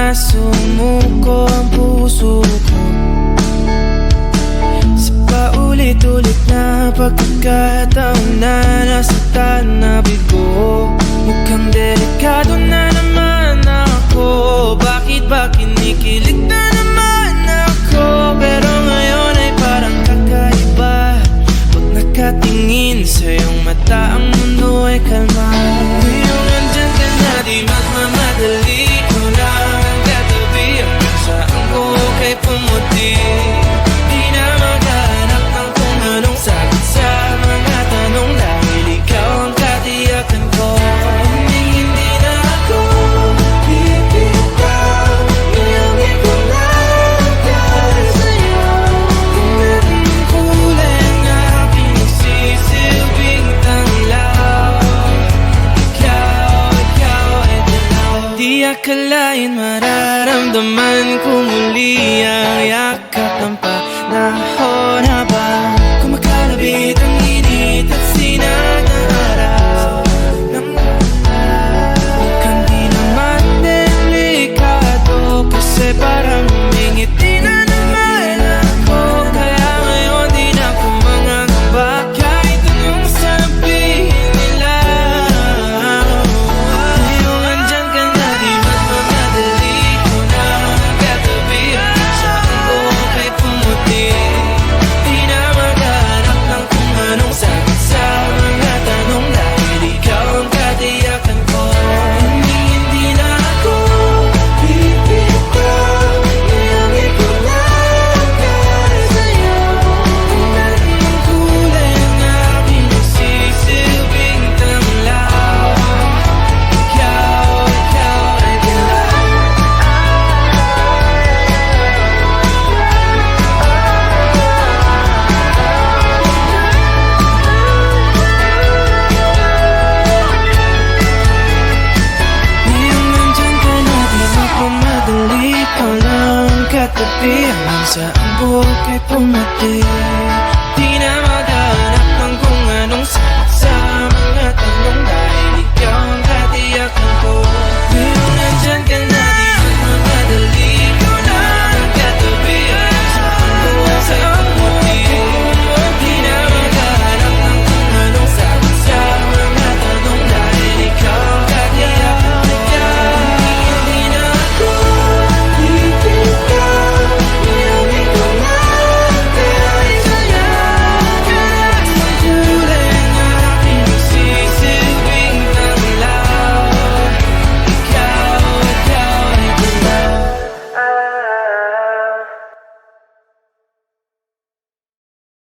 na sumuko ang puso ko sa paulit-ulit na pagkakataon na nasaktan na bigo. Mukhang delikado na naman ako. Bakit ba kinikilig na naman ako? Pero ngayon ay parang kakaiba. Pag nakatingin sa iyong mata, ang mundo ay kalma.